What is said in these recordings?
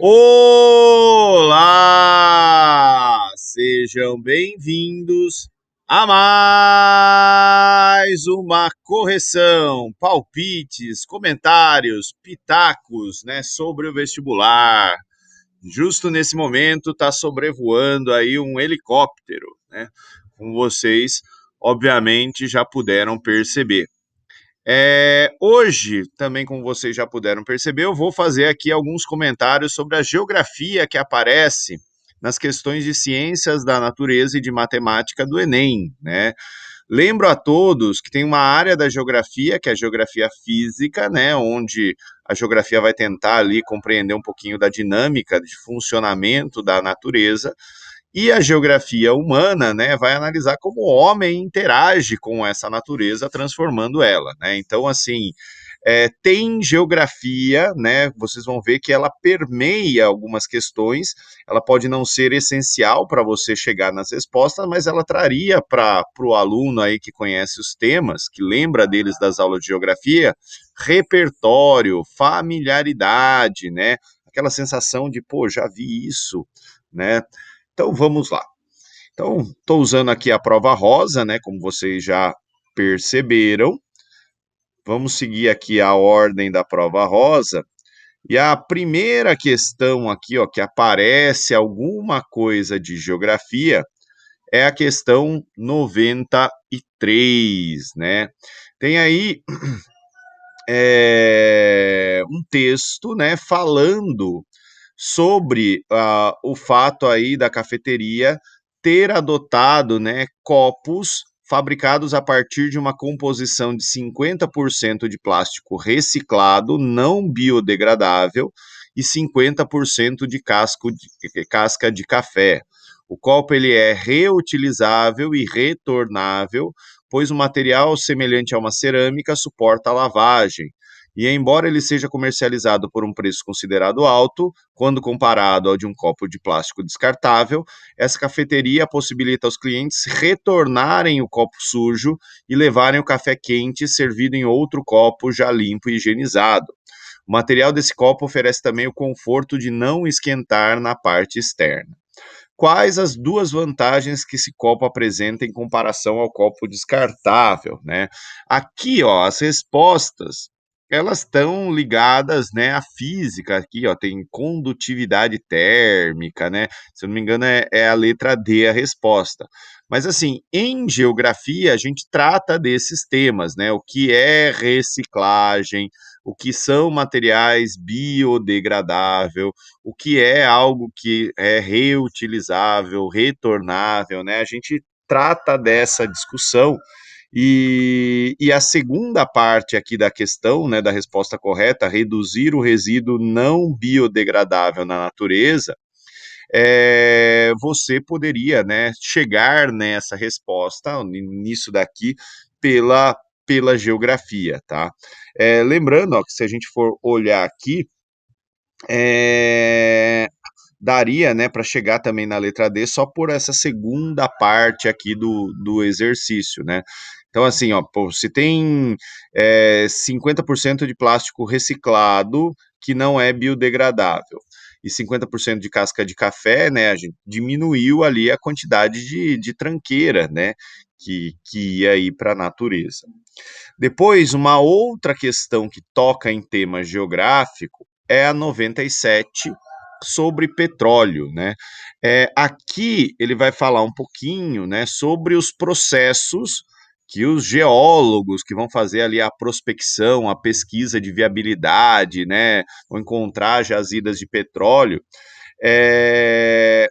Olá! Sejam bem-vindos a mais uma correção, palpites, comentários, pitacos, né, sobre o vestibular. Justo nesse momento está sobrevoando aí um helicóptero, né? Como vocês, obviamente, já puderam perceber. Hoje, também como vocês já puderam perceber, eu vou fazer aqui alguns comentários sobre a geografia que aparece nas questões de ciências da natureza e de matemática do Enem, né? Lembro a todos que tem uma área da geografia, que é a geografia física, né, onde a geografia vai tentar ali compreender um pouquinho da dinâmica de funcionamento da natureza, e a geografia humana, né, vai analisar como o homem interage com essa natureza, transformando ela, né? Então, assim, tem geografia, né? Vocês vão ver que ela permeia algumas questões. Ela pode não ser essencial para você chegar nas respostas, mas ela traria para o aluno aí que conhece os temas, que lembra deles das aulas de geografia, repertório, familiaridade, né? Aquela sensação de, pô, já vi isso, né? Então vamos lá. Então, estou usando aqui a prova rosa, né? Como vocês já perceberam. Vamos seguir aqui a ordem da prova rosa. E a primeira questão aqui, ó, que aparece alguma coisa de geografia, é a questão 93, né? Tem aí um texto, né, falando sobre o fato aí da cafeteria ter adotado, né, copos fabricados a partir de uma composição de 50% de plástico reciclado, não biodegradável, e 50% de casca de café. O copo ele é reutilizável e retornável, pois o material semelhante a uma cerâmica suporta a lavagem. E embora ele seja comercializado por um preço considerado alto, quando comparado ao de um copo de plástico descartável, essa cafeteria possibilita aos clientes retornarem o copo sujo e levarem o café quente servido em outro copo já limpo e higienizado. O material desse copo oferece também o conforto de não esquentar na parte externa. Quais as duas vantagens que esse copo apresenta em comparação ao copo descartável, né? Aqui, ó, as respostas, elas estão ligadas, né, à física. Aqui, ó, tem condutividade térmica, né? Se eu não me engano, é a letra D a resposta. Mas, assim, em geografia, a gente trata desses temas, né? O que é reciclagem, o que são materiais biodegradáveis, o que é algo que é reutilizável, retornável, né? A gente trata dessa discussão e a segunda parte aqui da questão, né, da resposta correta, reduzir o resíduo não biodegradável na natureza, você poderia, né, chegar nessa resposta, nisso daqui, pela geografia, tá? Lembrando, ó, que se a gente for olhar aqui, é, daria, né, para chegar também na letra D só por essa segunda parte aqui do exercício, né? Então, assim, ó, pô, se tem 50% de plástico reciclado que não é biodegradável e 50% de casca de café, né, a gente diminuiu ali a quantidade de tranqueira, né, que ia ir para a natureza. Depois, uma outra questão que toca em tema geográfico é a 97 sobre petróleo, né? Aqui ele vai falar um pouquinho, né, sobre os processos que os geólogos que vão fazer ali a prospecção, a pesquisa de viabilidade, né, vão encontrar jazidas de petróleo, é,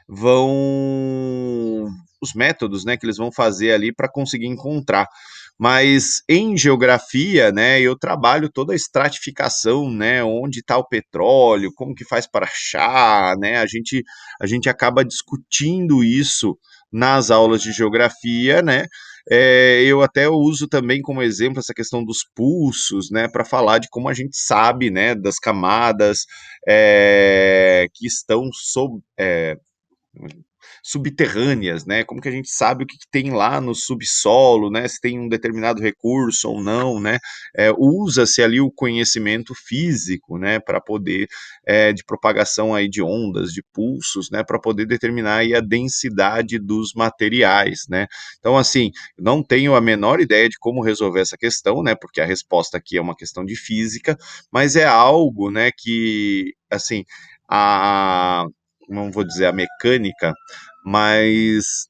vão os métodos, né, que eles vão fazer ali para conseguir encontrar. Mas em geografia, né, eu trabalho toda a estratificação, né, onde está o petróleo, como que faz para achar, né, a gente acaba discutindo isso nas aulas de geografia, né, eu até uso também como exemplo essa questão dos pulsos, né, para falar de como a gente sabe, né, das camadas que estão subterrâneas, né? Como que a gente sabe o que tem lá no subsolo, né? Se tem um determinado recurso ou não, né? Usa-se ali o conhecimento físico, né? Para poder de propagação aí de ondas, de pulsos, né? Para poder determinar aí a densidade dos materiais, né? Então, assim, não tenho a menor ideia de como resolver essa questão, né? Porque a resposta aqui é uma questão de física, mas é algo, né? Que, assim, a não vou dizer a mecânica, mas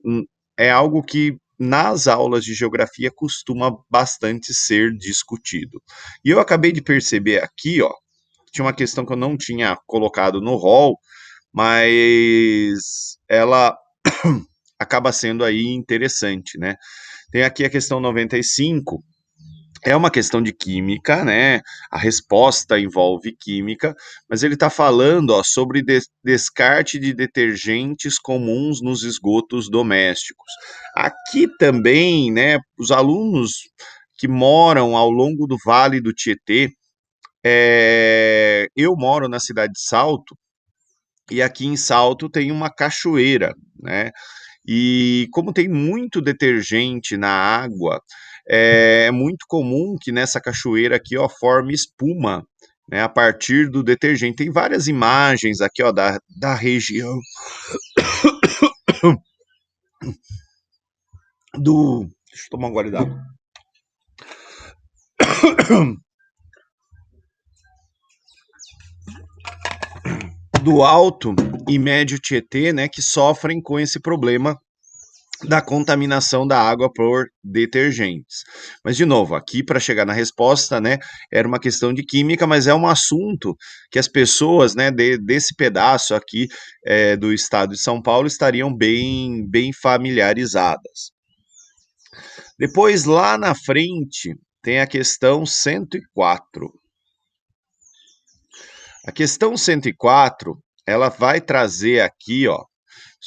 é algo que nas aulas de geografia costuma bastante ser discutido. E eu acabei de perceber aqui, ó, tinha uma questão que eu não tinha colocado no rol, mas ela acaba sendo aí interessante, né? Tem aqui a questão 95, é uma questão de química, né? A resposta envolve química, mas ele está falando ó, sobre descarte de detergentes comuns nos esgotos domésticos. Aqui também, né, os alunos que moram ao longo do Vale do Tietê, eu moro na cidade de Salto, e aqui em Salto tem uma cachoeira, né? E como tem muito detergente na água, é muito comum que nessa cachoeira aqui, ó, forme espuma, né, a partir do detergente. Tem várias imagens aqui, ó, da região do. Deixa eu tomar um gole d'água. Do Alto e Médio Tietê, né, que sofrem com esse problema da contaminação da água por detergentes. Mas, de novo, aqui para chegar na resposta, né, era uma questão de química, mas é um assunto que as pessoas, né, desse pedaço aqui do estado de São Paulo estariam bem familiarizadas. Depois, lá na frente, tem a questão 104. A questão 104, ela vai trazer aqui, ó,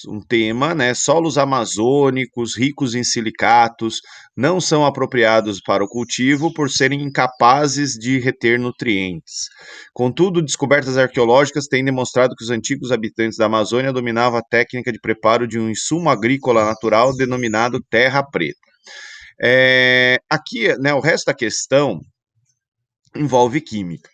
um tema, né? Solos amazônicos, ricos em silicatos, não são apropriados para o cultivo por serem incapazes de reter nutrientes. Contudo, descobertas arqueológicas têm demonstrado que os antigos habitantes da Amazônia dominavam a técnica de preparo de um insumo agrícola natural denominado terra preta. Aqui, né, o resto da questão envolve química.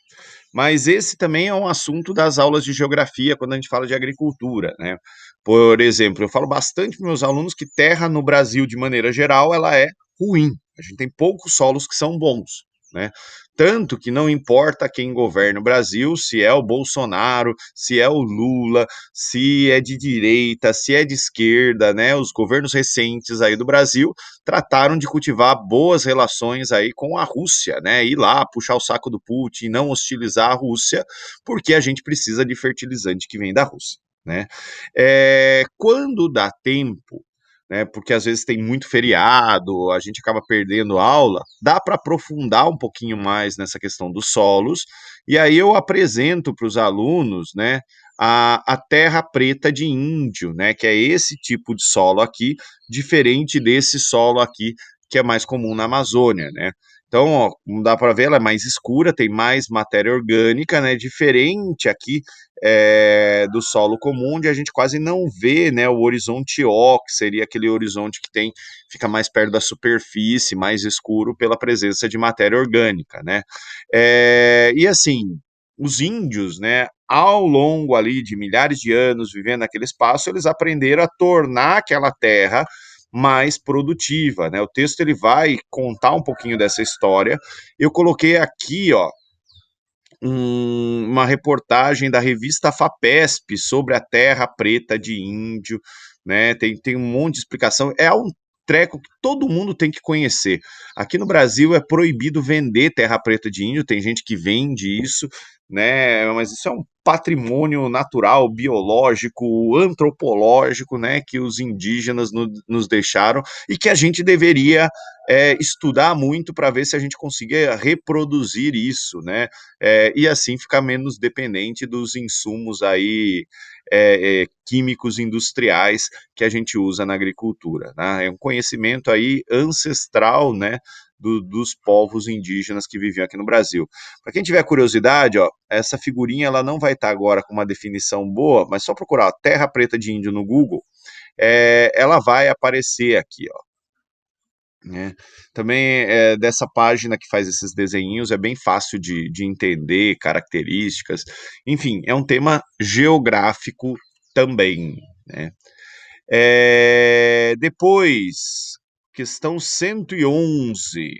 Mas esse também é um assunto das aulas de geografia quando a gente fala de agricultura, né? Por exemplo, eu falo bastante para meus alunos que terra no Brasil, de maneira geral, ela é ruim. A gente tem poucos solos que são bons, né? Tanto que não importa quem governa o Brasil, se é o Bolsonaro, se é o Lula, se é de direita, se é de esquerda, né? Os governos recentes aí do Brasil trataram de cultivar boas relações aí com a Rússia, né? Ir lá puxar o saco do Putin, não hostilizar a Rússia, porque a gente precisa de fertilizante que vem da Rússia, né? Quando dá tempo, né, porque às vezes tem muito feriado, a gente acaba perdendo aula, dá para aprofundar um pouquinho mais nessa questão dos solos, e aí eu apresento para os alunos, né, a terra preta de índio, né, que é esse tipo de solo aqui, diferente desse solo aqui que é mais comum na Amazônia, né. Então, ó, como dá para ver, ela é mais escura, tem mais matéria orgânica, né, diferente aqui do solo comum, onde a gente quase não vê, né, o horizonte O, que seria aquele horizonte que tem, fica mais perto da superfície, mais escuro pela presença de matéria orgânica, né? E assim, os índios, né, ao longo ali de milhares de anos vivendo naquele espaço, eles aprenderam a tornar aquela terra mais produtiva, né? O texto ele vai contar um pouquinho dessa história. Eu coloquei aqui, ó, uma reportagem da revista FAPESP sobre a terra preta de índio, né? Tem um monte de explicação. É um treco que todo mundo tem que conhecer. Aqui no Brasil é proibido vender terra preta de índio, tem gente que vende isso, né? Mas isso é um patrimônio natural, biológico, antropológico, né? Que os indígenas nos deixaram e que a gente deveria estudar muito para ver se a gente conseguia reproduzir isso, né? E assim ficar menos dependente dos insumos aí químicos industriais que a gente usa na agricultura, né? É um conhecimento aí ancestral, né? Dos povos indígenas que viviam aqui no Brasil. Para quem tiver curiosidade, ó, essa figurinha ela não vai estar agora com uma definição boa, mas só procurar ó, terra preta de índio no Google, ela vai aparecer aqui, ó, né? Também dessa página que faz esses desenhinhos é bem fácil de entender características. Enfim, é um tema geográfico também, né? Depois, questão 111.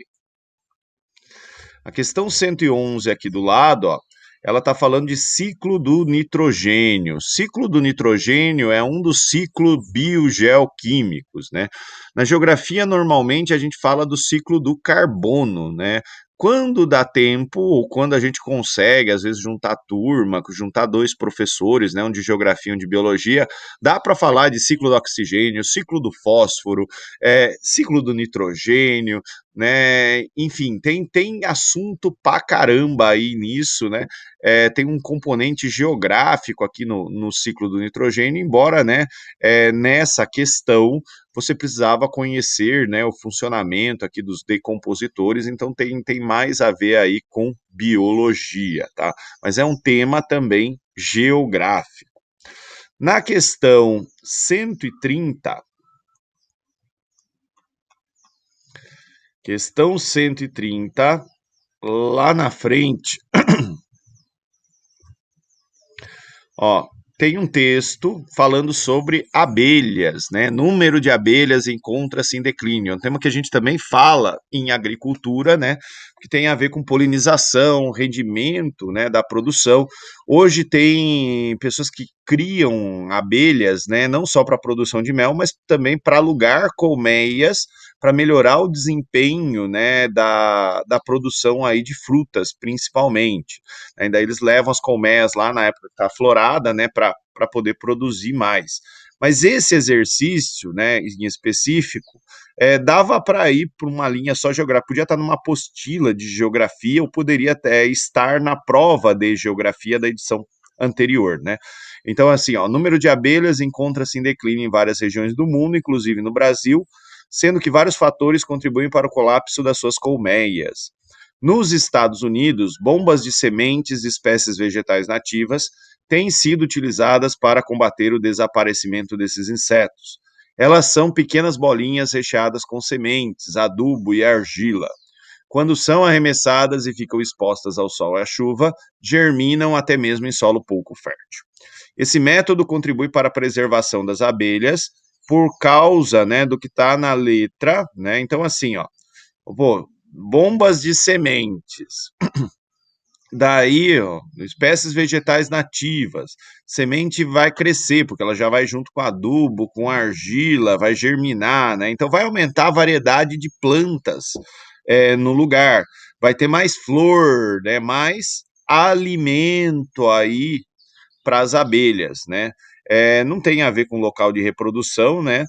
A questão 111 aqui do lado, ó, ela está falando de ciclo do nitrogênio. Ciclo do nitrogênio é um dos ciclos biogeoquímicos, né? Na geografia, normalmente, a gente fala do ciclo do carbono, né? Quando dá tempo, ou quando a gente consegue, às vezes, juntar turma, juntar dois professores, né, um de geografia e um de biologia, dá para falar de ciclo do oxigênio, ciclo do fósforo, ciclo do nitrogênio, né? Enfim, tem assunto pra caramba aí nisso, né? Tem um componente geográfico aqui no ciclo do nitrogênio, embora, né, nessa questão você precisava conhecer, né, o funcionamento aqui dos decompositores, então tem mais a ver aí com biologia, tá? Mas é um tema também geográfico. Na questão 130, questão 130, lá na frente, ó, tem um texto falando sobre abelhas, né? Número de abelhas encontra-se em declínio. É um tema que a gente também fala em agricultura, né? Que tem a ver com polinização, rendimento, né, da produção. Hoje tem pessoas que criam abelhas, né, não só para a produção de mel, mas também para alugar colmeias para melhorar o desempenho, né, da produção aí de frutas, principalmente. Ainda eles levam as colmeias lá na época que está florada, né, para poder produzir mais. Mas esse exercício, né, em específico, dava para ir por uma linha só geográfica, podia estar numa apostila de geografia, ou poderia até estar na prova de geografia da edição anterior, né? Então, assim, ó, o número de abelhas encontra-se em declínio em várias regiões do mundo, inclusive no Brasil, sendo que vários fatores contribuem para o colapso das suas colmeias. Nos Estados Unidos, bombas de sementes de espécies vegetais nativas têm sido utilizadas para combater o desaparecimento desses insetos. Elas são pequenas bolinhas recheadas com sementes, adubo e argila. Quando são arremessadas e ficam expostas ao sol e à chuva, germinam até mesmo em solo pouco fértil. Esse método contribui para a preservação das abelhas por causa, né, do que está na letra, né? Então, assim, ó, pô, bombas de sementes. Daí, ó, espécies vegetais nativas. Semente vai crescer, porque ela já vai junto com adubo, com argila, vai germinar, né? Então vai aumentar a variedade de plantas no lugar. Vai ter mais flor, né? Mais alimento aí para as abelhas, né? Não tem a ver com local de reprodução, né?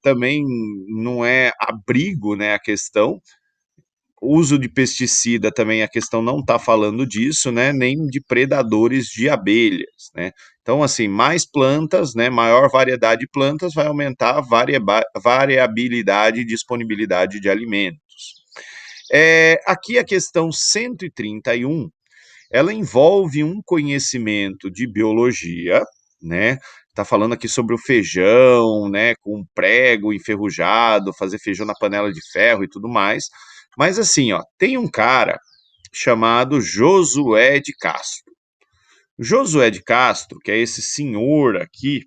Também não é abrigo, né? A questão, uso de pesticida também a questão não está falando disso, né? Nem de predadores de abelhas, né? Então, assim, mais plantas, né? Maior variedade de plantas vai aumentar a variabilidade e disponibilidade de alimentos. Aqui a questão 131, ela envolve um conhecimento de biologia, né? Tá falando aqui sobre o feijão, né? Com prego enferrujado, fazer feijão na panela de ferro e tudo mais. Mas assim, ó, tem um cara chamado Josué de Castro. Josué de Castro, que é esse senhor aqui,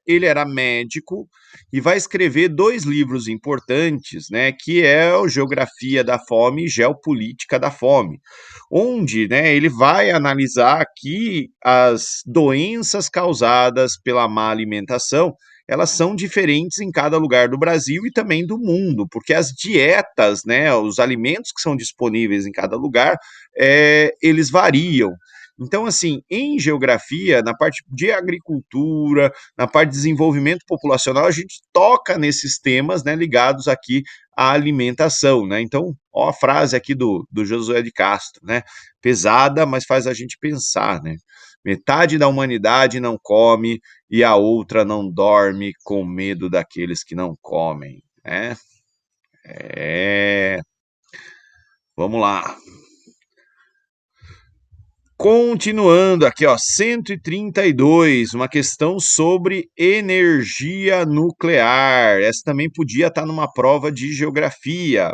ele era médico e vai escrever dois livros importantes, né, que é o Geografia da Fome e Geopolítica da Fome, onde, né, ele vai analisar que as doenças causadas pela má alimentação, elas são diferentes em cada lugar do Brasil e também do mundo, porque as dietas, né, os alimentos que são disponíveis em cada lugar, eles variam. Então, assim, em geografia, na parte de agricultura, na parte de desenvolvimento populacional, a gente toca nesses temas, né, ligados aqui à alimentação, né? Então, ó a frase aqui do Josué de Castro, né? Pesada, mas faz a gente pensar, né? Metade da humanidade não come e a outra não dorme com medo daqueles que não comem, né? É, vamos lá. Continuando aqui, ó, 132, uma questão sobre energia nuclear. Essa também podia estar numa prova de geografia.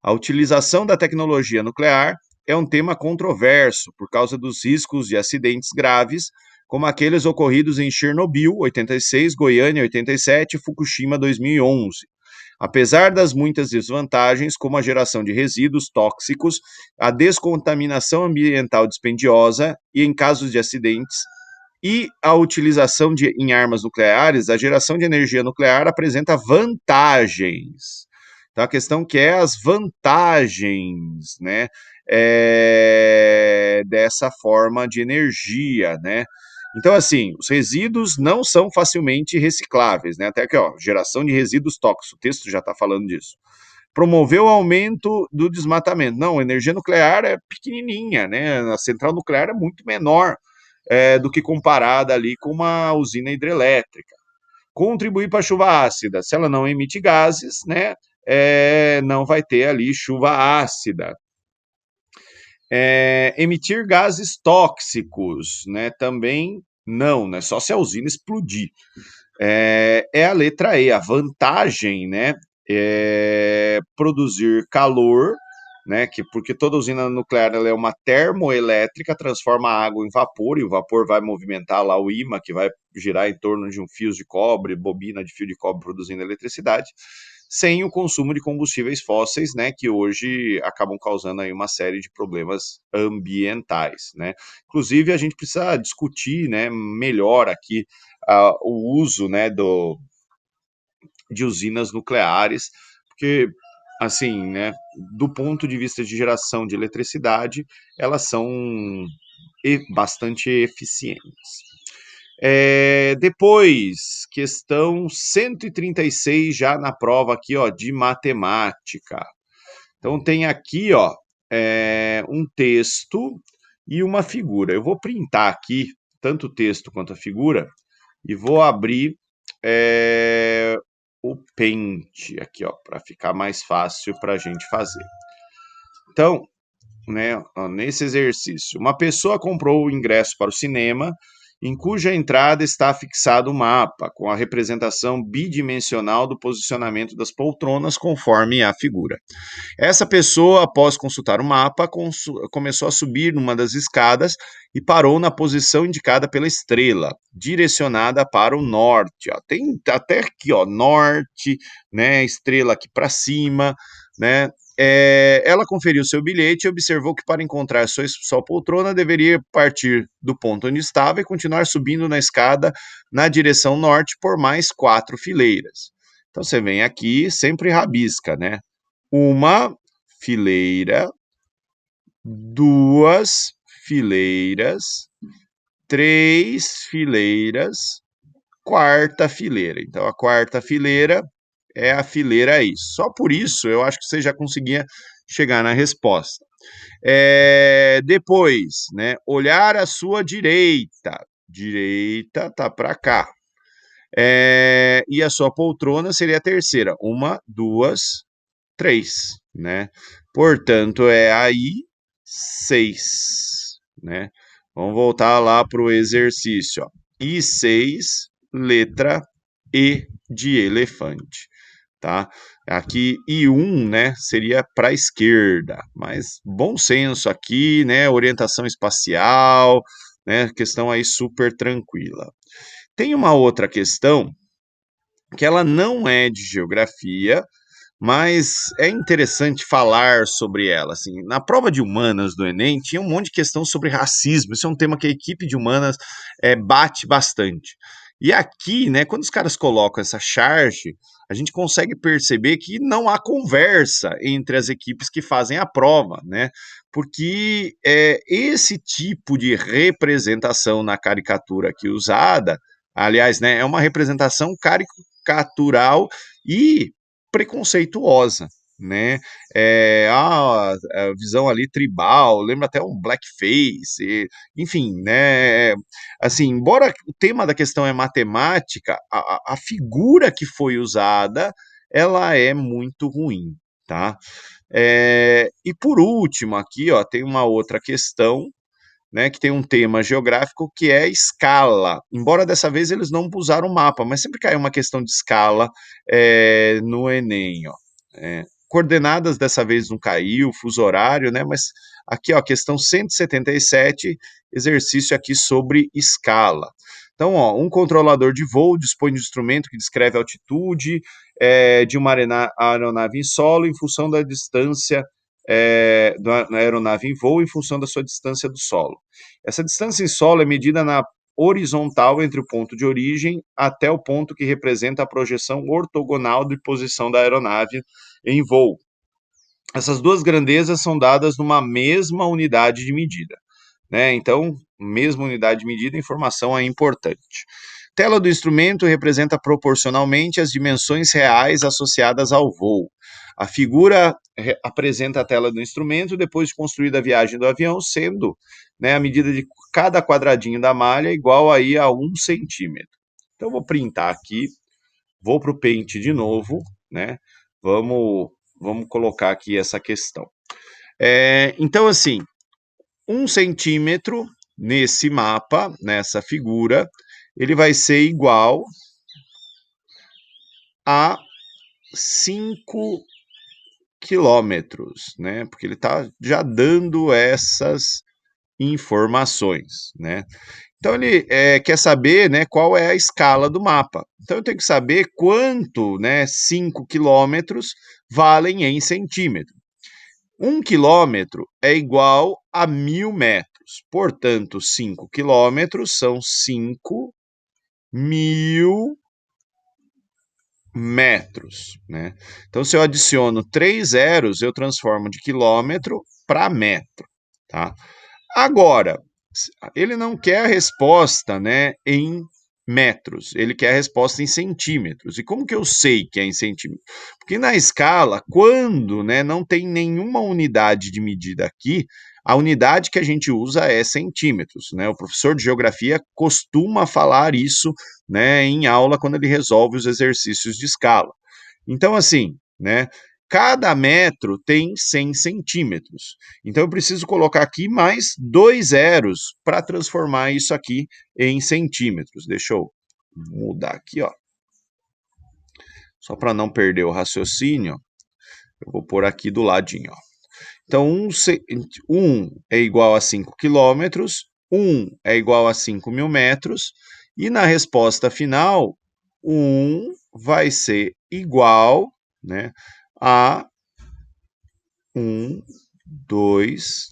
A utilização da tecnologia nuclear é um tema controverso por causa dos riscos de acidentes graves, como aqueles ocorridos em Chernobyl, 86, Goiânia, 87 e Fukushima, 2011. Apesar das muitas desvantagens, como a geração de resíduos tóxicos, a descontaminação ambiental dispendiosa e, em casos de acidentes, e a utilização em armas nucleares, a geração de energia nuclear apresenta vantagens. Então, a questão que é as vantagens, né, dessa forma de energia, né? Então, assim, os resíduos não são facilmente recicláveis, né? Até aqui, ó, geração de resíduos tóxicos, o texto já está falando disso. Promoveu o aumento do desmatamento. Não, a energia nuclear é pequenininha, né? A central nuclear é muito menor do que comparada ali com uma usina hidrelétrica. Contribuir para a chuva ácida. Se ela não emite gases, né? Não vai ter ali chuva ácida. Emitir gases tóxicos, né? Também não, né? Só se a usina explodir. É a letra E, a vantagem, né? É produzir calor, né? Porque toda usina nuclear ela é uma termoelétrica, transforma a água em vapor, e o vapor vai movimentar lá o ímã, que vai girar em torno de um fio de cobre, bobina de fio de cobre produzindo eletricidade, sem o consumo de combustíveis fósseis, né, que hoje acabam causando aí uma série de problemas ambientais, né. Inclusive, a gente precisa discutir, né, melhor aqui o uso, né, de usinas nucleares, porque, assim, né, do ponto de vista de geração de eletricidade, elas são bastante eficientes. Depois, questão 136, já na prova aqui, ó, de matemática. Então, tem aqui, ó, um texto e uma figura. Eu vou printar aqui, tanto o texto quanto a figura, e vou abrir o Paint aqui, ó, para ficar mais fácil para a gente fazer. Então, né, ó, nesse exercício, uma pessoa comprou o ingresso para o cinema, em cuja entrada está fixado o mapa, com a representação bidimensional do posicionamento das poltronas, conforme a figura. Essa pessoa, após consultar o mapa, começou a subir numa das escadas e parou na posição indicada pela estrela, direcionada para o norte. Ó. Tem até aqui, ó, norte, né, estrela aqui para cima, né? Ela conferiu seu bilhete e observou que para encontrar sua poltrona deveria partir do ponto onde estava e continuar subindo na escada na direção norte por mais 4 fileiras. Então você vem aqui, sempre rabisca, né? Uma fileira, duas fileiras, três fileiras, quarta fileira. Então, a quarta fileira é a fileira aí. Só por isso eu acho que você já conseguia chegar na resposta. Depois, né, olhar à sua direita. Direita tá para cá. E a sua poltrona seria a terceira. Uma, duas, 3, né? Portanto, é aí 6, né? Vamos voltar lá para o exercício, ó. I6, letra E de elefante, tá? Aqui I1, né, seria para a esquerda, mas bom senso aqui, né? Orientação espacial, né? Questão aí super tranquila. Tem uma outra questão que ela não é de geografia, mas é interessante falar sobre ela. Assim, na prova de humanas do Enem, tinha um monte de questão sobre racismo. Isso é um tema que a equipe de humanas bate bastante. E aqui, né, quando os caras colocam essa charge, a gente consegue perceber que não há conversa entre as equipes que fazem a prova, né? Porque esse tipo de representação na caricatura aqui usada, aliás, né, é uma representação caricatural e preconceituosa, né? A visão ali tribal, lembra até um blackface, enfim, né? Assim, embora o tema da questão é matemática, a figura que foi usada, ela é muito ruim, tá? E por último aqui, ó, tem uma outra questão né, que tem um tema geográfico que é escala. Embora dessa vez eles não usaram o mapa, mas sempre cai uma questão de escala no Enem, ó. Coordenadas dessa vez não caiu, fuso horário, né? Mas aqui, ó, questão 177, exercício aqui sobre escala. Então, ó, um controlador de voo dispõe de um instrumento que descreve a altitude de uma aeronave em solo em função da distância da aeronave em voo em função da sua distância do solo. Essa distância em solo é medida na horizontal entre o ponto de origem até o ponto que representa a projeção ortogonal de posição da aeronave em voo. Essas duas grandezas são dadas numa mesma unidade de medida, né? Então, mesma unidade de medida, a informação é importante. Tela do instrumento representa proporcionalmente as dimensões reais associadas ao voo. A figura apresenta a tela do instrumento depois de construída a viagem do avião, sendo, né, a medida de cada quadradinho da malha igual aí a 1 centímetro. Então, vou printar aqui, vou para o Paint de novo, né? Vamos colocar aqui essa questão. Então, assim, 1 centímetro nesse mapa, nessa figura, ele vai ser igual a 5 quilômetros, né? Porque ele está já dando essas informações, né? Então ele quer saber, né, qual é a escala do mapa. Então eu tenho que saber quanto, né, 5 quilômetros valem em centímetro. 1 quilômetro é igual a 1.000 metros. Portanto, 5 quilômetros são 5.000 metros, né? Então, se eu adiciono 3 zeros, eu transformo de quilômetro para metro, tá? Agora, ele não quer a resposta, né, em metros, ele quer a resposta em centímetros. E como que eu sei que é em centímetros? Porque na escala, quando, né, não tem nenhuma unidade de medida aqui, a unidade que a gente usa é centímetros, né? O professor de geografia costuma falar isso, né, em aula quando ele resolve os exercícios de escala. Então, assim, né, cada metro tem 100 centímetros. Então, eu preciso colocar aqui mais 2 zeros para transformar isso aqui em centímetros. Deixa eu mudar aqui, ó. Só para não perder o raciocínio, eu vou pôr aqui do ladinho, ó. Então, 1 é igual a 5 quilômetros, 1 é igual a 5.000 metros, e na resposta final, 1 vai ser igual, né, a 1, 2,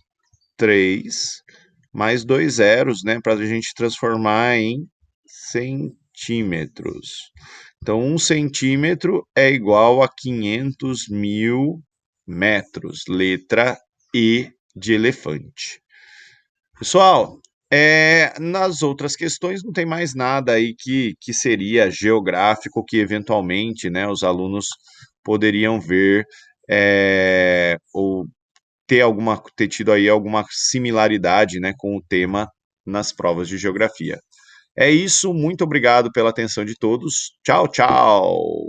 3, mais 2 zeros, né, para a gente transformar em centímetros. Então, 1 centímetro é igual a 500.000 metros, letra E de elefante. Pessoal, nas outras questões não tem mais nada aí que seria geográfico, que eventualmente, né, os alunos poderiam ver ou ter tido aí alguma similaridade, né, com o tema nas provas de geografia. É isso, muito obrigado pela atenção de todos. Tchau, tchau!